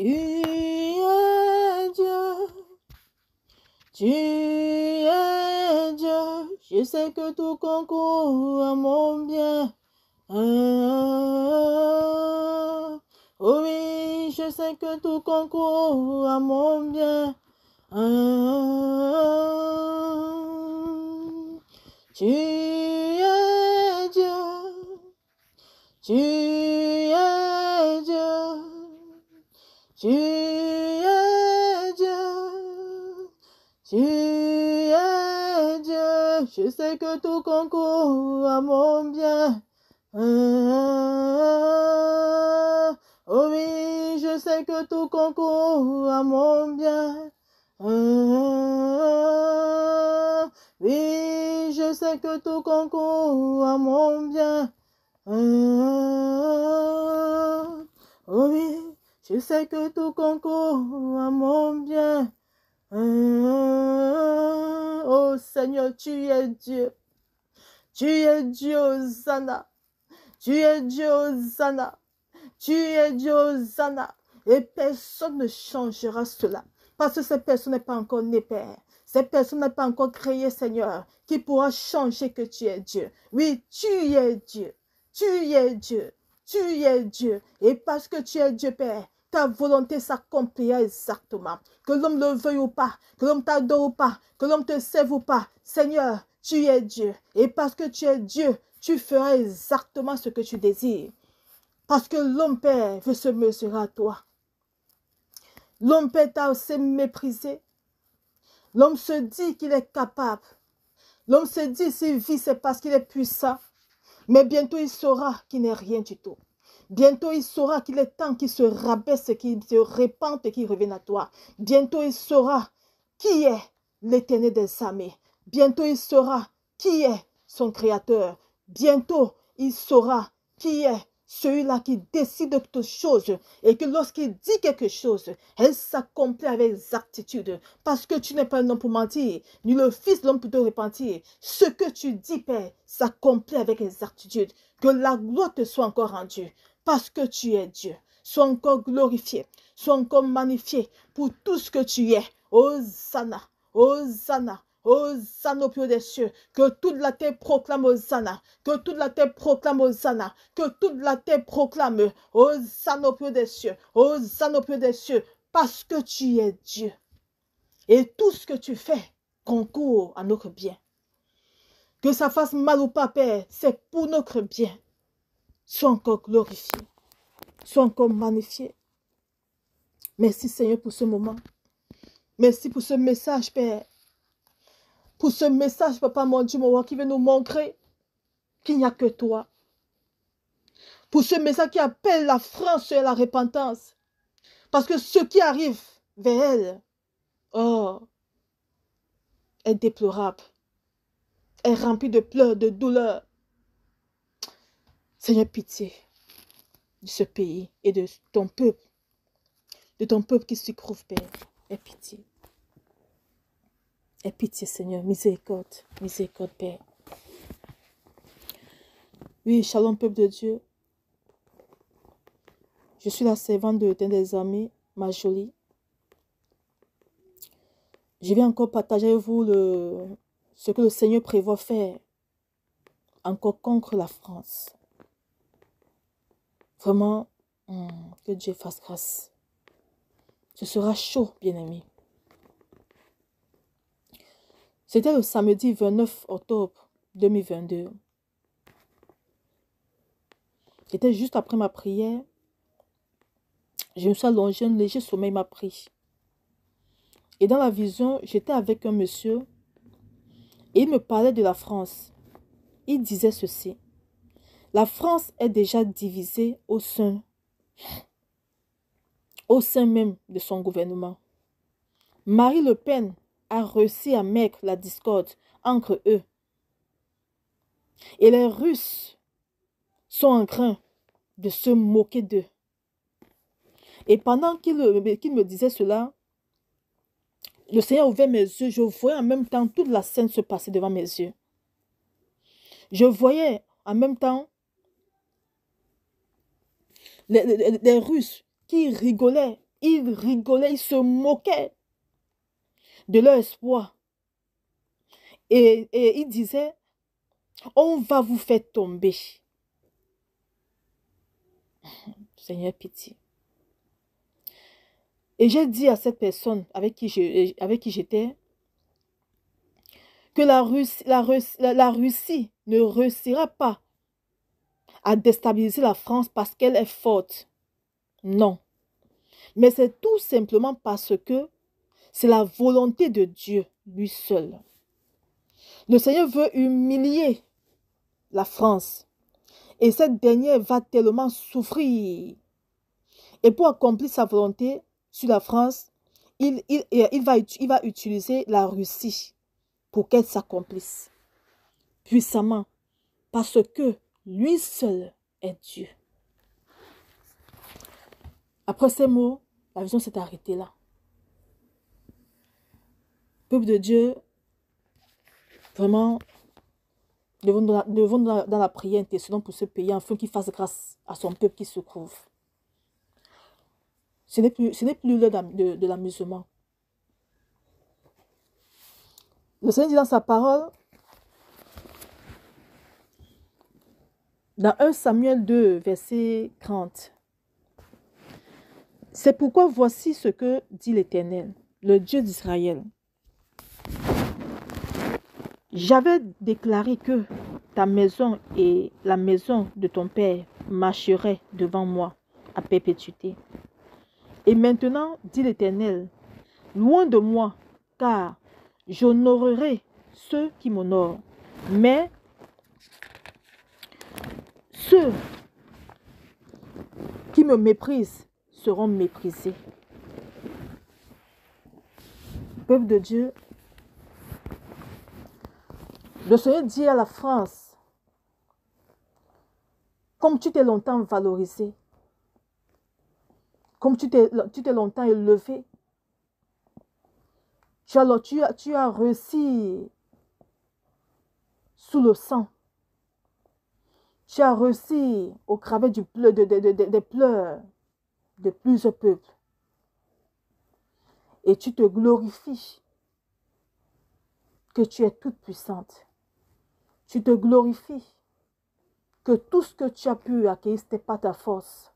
Tu es Dieu, tu es Dieu. Je sais que tout concourt à mon bien. Oh oui, je sais que tout concourt à mon bien. Tu es Dieu, tu es Dieu, tu es Dieu, tu es Dieu. Je sais que tout concourt à mon bien. Oh oui, je sais que tout concourt à mon bien. Oui, je sais que tout concourt à mon bien. Oh oui, je sais que tout concourt à mon bien. Oh Seigneur, tu es Dieu. Tu es Dieu, Hosanna. Tu es Dieu, Hosanna. Tu es Dieu, Hosanna. Et personne ne changera cela. Parce que cette personne n'est pas encore née, Père. Cette personne n'est pas encore créée, Seigneur, qui pourra changer que tu es Dieu. Oui, tu es Dieu. Tu es Dieu. Tu es Dieu. Et parce que tu es Dieu, Père, ta volonté s'accomplira exactement. Que l'homme le veuille ou pas, que l'homme t'adore ou pas, que l'homme te serve ou pas. Seigneur, tu es Dieu. Et parce que tu es Dieu, tu feras exactement ce que tu désires. Parce que l'homme, Père, veut se mesurer à toi. L'homme, Père, t'a aussi méprisé. L'homme se dit qu'il est capable. L'homme se dit s'il vit, c'est parce qu'il est puissant. Mais bientôt, il saura qu'il n'est rien du tout. Bientôt, il saura qu'il est temps qu'il se rabaisse, qu'il se répande et qu'il revienne à toi. Bientôt, il saura qui est l'Éternel des armées. Bientôt, il saura qui est son Créateur. Bientôt, il saura qui est celui-là qui décide de toutes choses et que lorsqu'il dit quelque chose, elle s'accomplit avec exactitude. Parce que tu n'es pas un homme pour mentir, ni le fils de l'homme pour te repentir. Ce que tu dis, Père, s'accomplit avec exactitude. Que la gloire te soit encore rendue. Parce que tu es Dieu. Sois encore glorifié. Sois encore magnifié pour tout ce que tu es. Hosanna, Hosanna. Hosanna au plus haut des cieux, que toute la terre proclame Hosanna, que toute la terre proclame Hosanna, que toute la terre proclame Hosanna au plus haut des cieux, Hosanna au plus haut des cieux, parce que tu es Dieu. Et tout ce que tu fais concourt à notre bien. Que ça fasse mal ou pas, Père, c'est pour notre bien. Sois encore glorifié, sois encore magnifié. Merci Seigneur pour ce moment. Merci pour ce message, Père. Pour ce message, Papa, mon Dieu, mon roi, qui veut nous montrer qu'il n'y a que toi. Pour ce message qui appelle la France à la repentance. Parce que ce qui arrive vers elle, oh, est déplorable. Est rempli de pleurs, de douleurs. Seigneur, pitié de ce pays et de ton peuple. De ton peuple qui s'y trouve, Père. Aie pitié. Aie pitié, Seigneur. Miséricorde. Miséricorde, Père. Oui, shalom, peuple de Dieu. Je suis la servante de des amis, ma jolie. Je vais encore partager avec vous ce que le Seigneur prévoit faire. Encore contre la France. Vraiment, que Dieu fasse grâce. Ce sera chaud, bien-aimé. C'était le samedi 29 octobre 2022. C'était juste après ma prière. Je me suis allongée, un léger sommeil m'a pris. Et dans la vision, j'étais avec un monsieur. Et il me parlait de la France. Il disait ceci. La France est déjà divisée au sein même de son gouvernement. Marine Le Pen a réussi à mettre la discorde entre eux. Et les Russes sont en train de se moquer d'eux. Et pendant qu'il me disait cela, le Seigneur ouvrait mes yeux. Je voyais en même temps toute la scène se passer devant mes yeux. Je voyais en même temps les Russes qui rigolaient Ils rigolaient, ils se moquaient de leur espoir. Et ils disaient, on va vous faire tomber. Seigneur, pitié. Et j'ai dit à cette personne avec qui j'étais que la Russie ne réussira pas à déstabiliser la France parce qu'elle est forte. Non. Mais c'est tout simplement parce que c'est la volonté de Dieu, lui seul. Le Seigneur veut humilier la France. Et cette dernière va tellement souffrir. Et pour accomplir sa volonté sur la France, il va utiliser la Russie pour qu'elle s'accomplisse puissamment. Parce que lui seul est Dieu. Après ces mots, la vision s'est arrêtée là. Peuple de Dieu, vraiment, devons dans la prière intercédant pour ce pays, afin qu'il fasse grâce à son peuple qui se trouve. Ce n'est plus l'heure de l'amusement. Le Seigneur dit dans sa parole, dans 1 Samuel 2, verset 30, « C'est pourquoi voici ce que dit l'Éternel, le Dieu d'Israël. J'avais déclaré que ta maison et la maison de ton père marcheraient devant moi à perpétuité. Et maintenant, dit l'Éternel, loin de moi, car j'honorerai ceux qui m'honorent, mais ceux qui me méprisent seront méprisés. » Peuple de Dieu, le Seigneur dit à la France, comme tu t'es longtemps valorisé, comme tu t'es longtemps élevé, tu as réussi sous le sang. Tu as réussi au travers des pleurs de plusieurs peuples. Et tu te glorifies que tu es toute puissante. Tu te glorifies que tout ce que tu as pu acquérir, ce n'était pas ta force.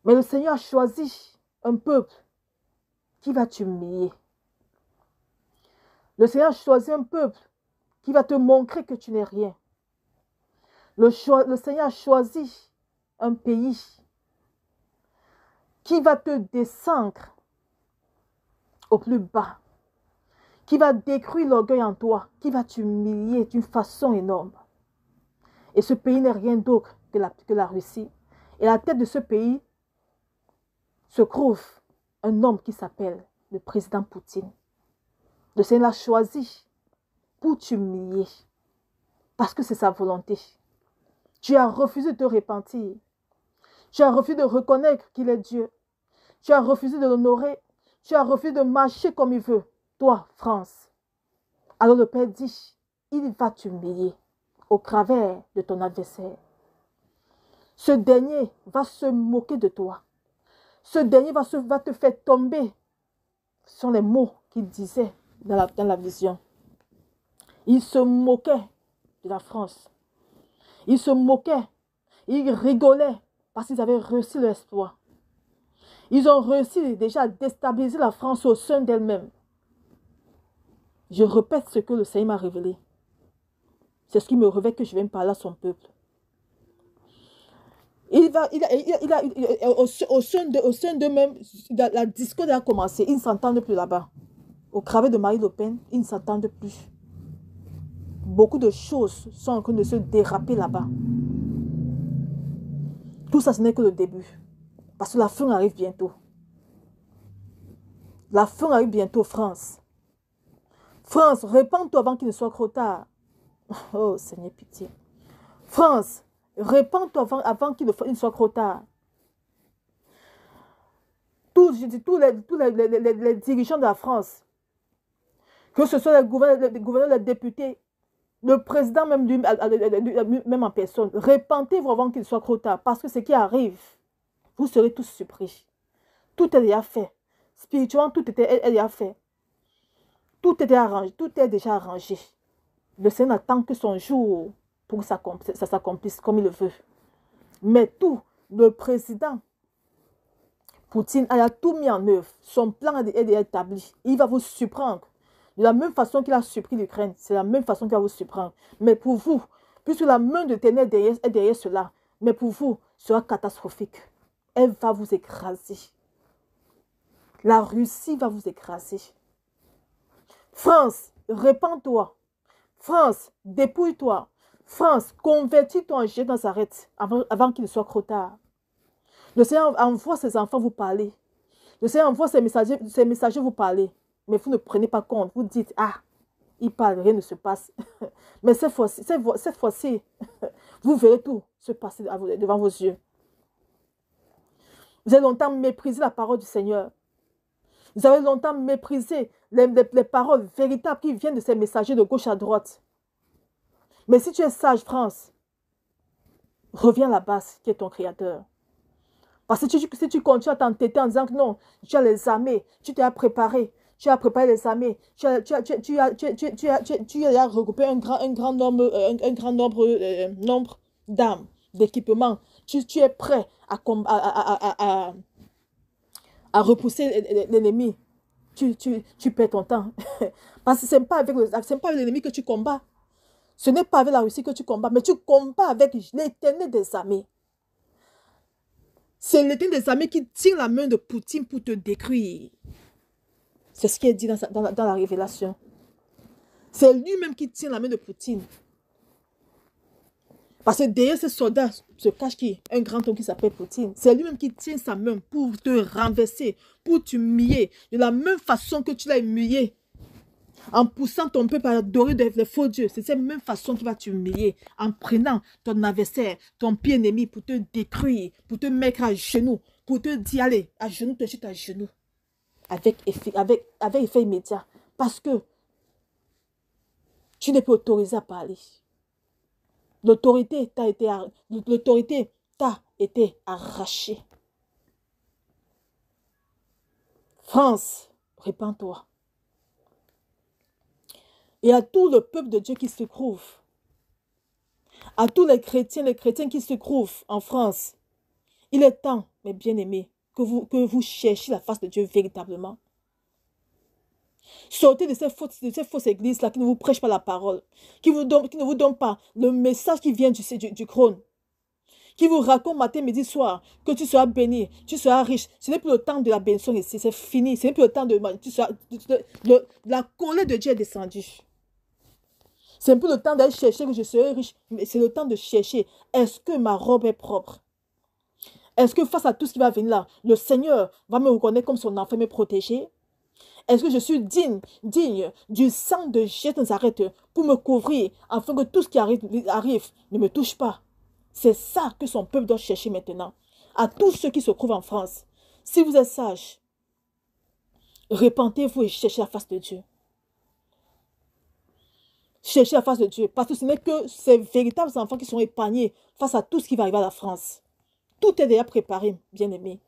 Mais le Seigneur a choisi un peuple qui va t'humilier. Le Seigneur a choisi un peuple qui va te montrer que tu n'es rien. Le Seigneur a choisi un pays qui va te descendre au plus bas, qui va détruire l'orgueil en toi, qui va t'humilier d'une façon énorme. Et ce pays n'est rien d'autre que la Russie. Et à la tête de ce pays se trouve un homme qui s'appelle le président Poutine. Le Seigneur l'a choisi pour t'humilier, parce que c'est sa volonté. Tu as refusé de te repentir. Tu as refusé de reconnaître qu'il est Dieu. Tu as refusé de l'honorer. Tu as refusé de marcher comme il veut. Toi, France. Alors le Père dit, il va t'humilier au travers de ton adversaire. Ce dernier va se moquer de toi. Ce dernier va te faire tomber. Ce sont les mots qu'il disait dans la vision. Il se moquait de la France. Il se moquait. Il rigolait parce qu'ils avaient réussi l'exploit. Ils ont réussi déjà à déstabiliser la France au sein d'elle-même. Je répète ce que le Seigneur m'a révélé. C'est ce qui me révèle que je viens parler à son peuple. Au sein d'eux-mêmes, la discorde a commencé. Ils ne s'entendent plus là-bas. Au travers de Marine Le Pen, ils ne s'entendent plus. Beaucoup de choses sont en train de se déraper là-bas. Tout ça, ce n'est que le début. Parce que la fin arrive bientôt. La fin arrive bientôt, France. France, répands-toi avant qu'il ne soit trop tard. Oh, Seigneur, pitié. France, répands-toi avant qu'il ne soit trop tard. Tous les dirigeants de la France, que ce soit les gouverneurs, les députés, Le président même, même en personne, répentez-vous avant qu'il soit trop tard. Parce que ce qui arrive, vous serez tous surpris. Tout est déjà fait. Spirituellement, tout est déjà fait. Tout est arrangé. Tout est déjà arrangé. Le Seigneur n'attend que son jour pour que ça s'accomplisse comme il le veut. Mais tout, le président Poutine a tout mis en œuvre. Son plan est établi. Il va vous surprendre. De la même façon qu'il a surpris l'Ukraine, c'est la même façon qu'il va vous surprendre. Mais pour vous, puisque la main de ténèbres est derrière cela, mais pour vous, ce sera catastrophique. Elle va vous écraser. La Russie va vous écraser. France, répands-toi. France, dépouille-toi. France, convertis-toi en Jésus de Nazareth avant qu'il ne soit trop tard. Le Seigneur envoie ses enfants vous parler. Le Seigneur envoie ses messagers vous parler. Mais vous ne prenez pas compte. Vous dites, ah, il parle, rien ne se passe. Mais cette fois-ci, vous verrez tout se passer devant vos yeux. Vous avez longtemps méprisé la parole du Seigneur. Vous avez longtemps méprisé les paroles véritables qui viennent de ces messagers de gauche à droite. Mais si tu es sage, France, reviens à la base qui est ton Créateur. Parce que si tu continues à t'entêter en disant que non, tu as les armées, tu t'es préparé, tu as préparé les armées, tu as regroupé un grand nombre d'armes, d'équipements, tu es prêt à repousser l'ennemi, tu perds ton temps. Parce que ce n'est pas avec l'ennemi que tu combats. Ce n'est pas avec la Russie que tu combats, mais tu combats avec l'Éternel des armées. C'est l'Éternel des armées qui tient la main de Poutine pour te détruire. C'est ce qui est dit dans la révélation. C'est lui-même qui tient la main de Poutine. Parce que derrière ce soldat se cache qui? Un grand homme qui s'appelle Poutine. C'est lui-même qui tient sa main pour te renverser, pour t'humilier. De la même façon que tu l'as humilié. En poussant ton peuple à adorer les faux dieux. C'est cette même façon qu'il va t'humilier. En prenant ton adversaire, ton pied ennemi pour te détruire, pour te mettre à genoux, pour te dire, allez, à genoux, te jeter à genoux. Avec effet immédiat. Parce que tu n'es pas autorisé à parler. L'autorité t'a été arrachée. France, répands-toi. Et à tout le peuple de Dieu qui se trouve, à tous les chrétiens qui se trouvent en France, il est temps, mes bien-aimés, que vous cherchiez la face de Dieu véritablement. Sortez de ces fausses églises-là qui ne vous prêchent pas la parole, qui ne vous donnent pas le message qui vient du trône, qui vous raconte matin, midi, soir, que tu seras béni, tu seras riche. Ce n'est plus le temps de la bénédiction ici, c'est fini. Ce n'est plus le temps la colère de Dieu est descendue. C'est un peu le temps d'aller chercher que je serai riche, mais c'est le temps de chercher. Est-ce que ma robe est propre? Est-ce que face à tout ce qui va venir là, le Seigneur va me reconnaître comme son enfant, me protéger? Est-ce que je suis digne du sang de Jésus de Nazareth pour me couvrir, afin que tout ce qui arrive ne me touche pas? C'est ça que son peuple doit chercher maintenant. À tous ceux qui se trouvent en France, si vous êtes sages, repentez-vous et cherchez la face de Dieu. Cherchez la face de Dieu, parce que ce n'est que ces véritables enfants qui sont épargnés face à tout ce qui va arriver à la France. Tout est déjà préparé, bien-aimé.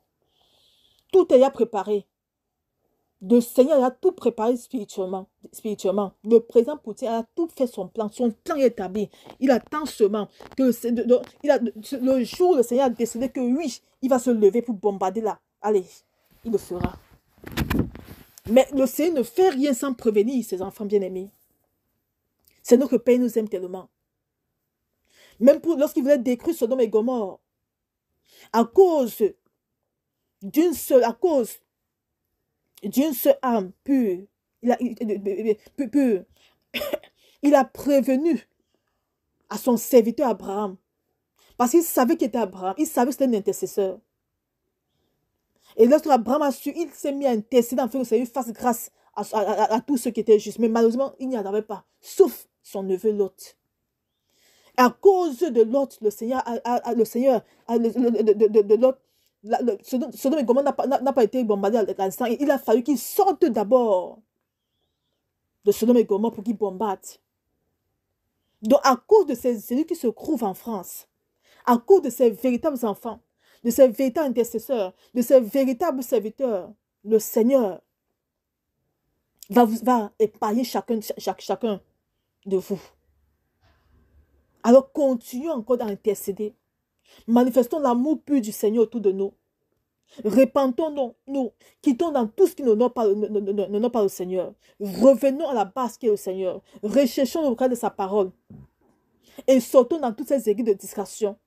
Tout est déjà préparé. Le Seigneur a tout préparé spirituellement. Le président Poutine a tout fait son plan. Son plan est établi. Il attend seulement que le jour où le Seigneur a décidé que oui, il va se lever pour bombarder là. Allez, il le fera. Mais le Seigneur ne fait rien sans prévenir ses enfants bien-aimés. C'est notre Père nous aime tellement. Même lorsqu'il voulait détruire Sodome et Gomorrhe, à cause d'une seule âme pure, il a prévenu à son serviteur Abraham. Parce qu'il savait qu'il était Abraham, il savait que c'était un intercesseur. Et lorsque Abraham a su, il s'est mis à intercéder afin que le Seigneur fasse grâce à tous ceux qui étaient justes. Mais malheureusement, il n'y en avait pas, sauf son neveu Lot. À cause de Lot, le Seigneur de Lot, Sodome et Gomorrhe n'a pas été bombardé à l'instant. Il a fallu qu'il sorte d'abord de Sodome et Gomorrhe pour qu'il bombarde. Donc, à cause de ces élus qui se trouvent en France, à cause de ces véritables enfants, de ces véritables intercesseurs, de ces véritables serviteurs, le Seigneur va épargner chacun de vous. Alors, continuons encore d'intercéder. Manifestons l'amour pur du Seigneur autour de nous. Répentons-nous, quittons dans tout ce qui n'honore pas le Seigneur. Revenons à la base qui est le Seigneur. Recherchons le regard de sa parole. Et sortons dans toutes ces aiguilles de distraction.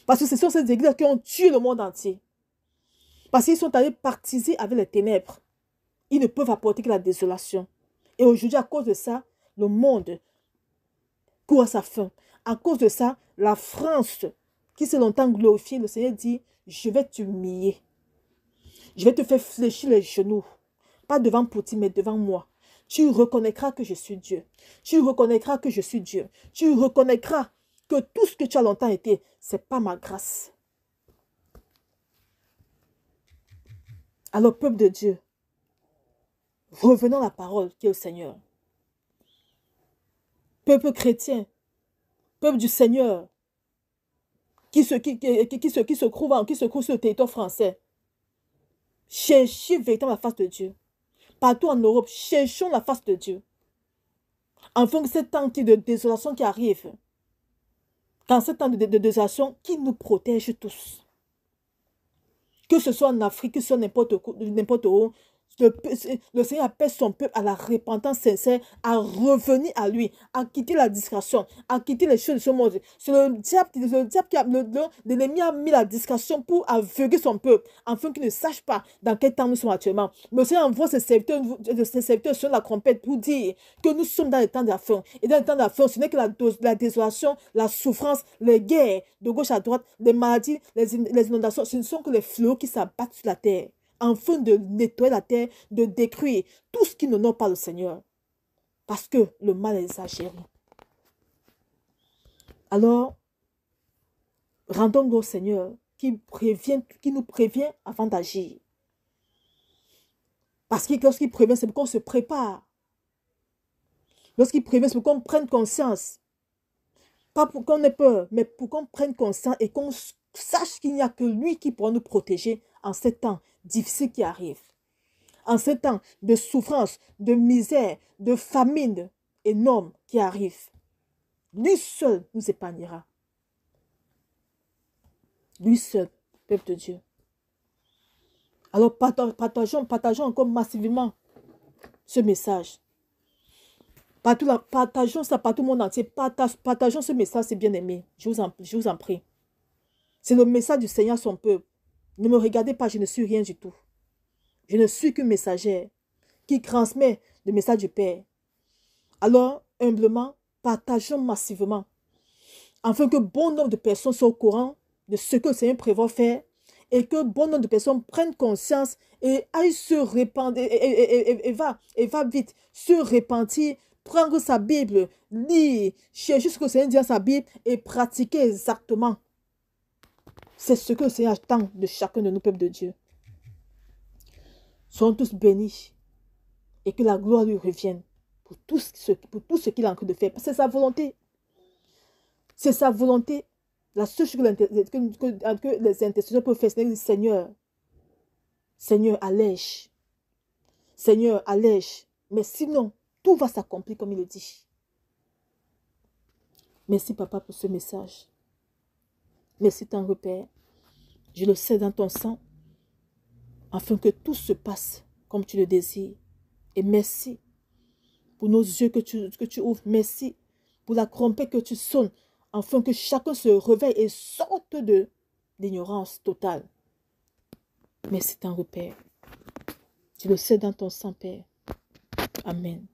Parce que ce sont ces églises qui ont tué le monde entier. Parce qu'ils sont allés partiser avec les ténèbres. Ils ne peuvent apporter que la désolation. Et aujourd'hui, à cause de ça, le monde court à sa fin. À cause de ça, la France, qui s'est longtemps glorifiée, le Seigneur dit, je vais t'humilier. Je vais te faire fléchir les genoux. Pas devant Poutine, mais devant moi. Tu reconnaîtras que je suis Dieu. Tu reconnaîtras que je suis Dieu. Tu reconnaîtras que tout ce que tu as longtemps été, ce n'est pas ma grâce. Alors, peuple de Dieu, revenons à la parole qui est au Seigneur. Peuple chrétien, peuple du Seigneur, qui se trouve sur le territoire français, cherchez véritablement la face de Dieu. Partout en Europe, cherchons la face de Dieu. Enfin, ce temps de désolation qui arrive, dans ce temps de désolation, qui nous protège tous. Que ce soit en Afrique, que ce soit n'importe où, le Seigneur appelle son peuple à la repentance sincère, à revenir à lui, à quitter la discrétion, à quitter les choses de ce monde. C'est le diable qui l'ennemi a mis la discrétion pour aveugler son peuple, afin qu'il ne sache pas dans quel temps nous sommes actuellement. Le Seigneur envoie ses serviteurs sur la trompette pour dire que nous sommes dans les temps de la fin. Et dans les temps de la fin, ce n'est que la désolation, la souffrance, les guerres de gauche à droite, les maladies, les inondations. Ce ne sont que les fléaux qui s'abattent sur la terre, afin de nettoyer la terre, de détruire tout ce qui n'honore pas le Seigneur. Parce que le mal est exagéré. Alors, rendons-nous au Seigneur qui nous prévient avant d'agir. Parce que lorsqu'il prévient, c'est pour qu'on se prépare. Lorsqu'il prévient, c'est pour qu'on prenne conscience. Pas pour qu'on ait peur, mais pour qu'on prenne conscience et qu'on sache qu'il n'y a que lui qui pourra nous protéger en ces temps difficiles qui arrivent. En ces temps de souffrance, de misère, de famine énorme qui arrivent. Lui seul nous épargnera. Lui seul, peuple de Dieu. Alors partageons encore massivement ce message. Partageons ça partout le monde entier. Partageons ce message, c'est bien aimé. Je vous en prie. C'est le message du Seigneur à son peuple. Ne me regardez pas, je ne suis rien du tout. Je ne suis qu'une messagère qui transmet le message du Père. Alors, humblement, partageons massivement, afin que bon nombre de personnes soient au courant de ce que le Seigneur prévoit faire, et que bon nombre de personnes prennent conscience et aillent se répandre, et va vite se repentir, prendre sa Bible, lire, chercher ce que le Seigneur dit dans sa Bible et pratiquer exactement. C'est ce que le Seigneur attend de chacun de nous, peuple de Dieu. Soyons tous bénis et que la gloire lui revienne pour tout ce qu'il a en train de faire. C'est sa volonté. C'est sa volonté. La seule chose que les intercesseurs peuvent faire, c'est dire Seigneur, Seigneur, allège. Seigneur, allège. Mais sinon, tout va s'accomplir comme il le dit. Merci, Papa, pour ce message. Merci, ton Père. Je le sais dans ton sang, afin que tout se passe comme tu le désires. Et merci pour nos yeux que tu ouvres. Merci pour la trompette que tu sonnes, afin que chacun se réveille et sorte de l'ignorance totale. Merci, ton Père. Je le sais dans ton sang, Père. Amen.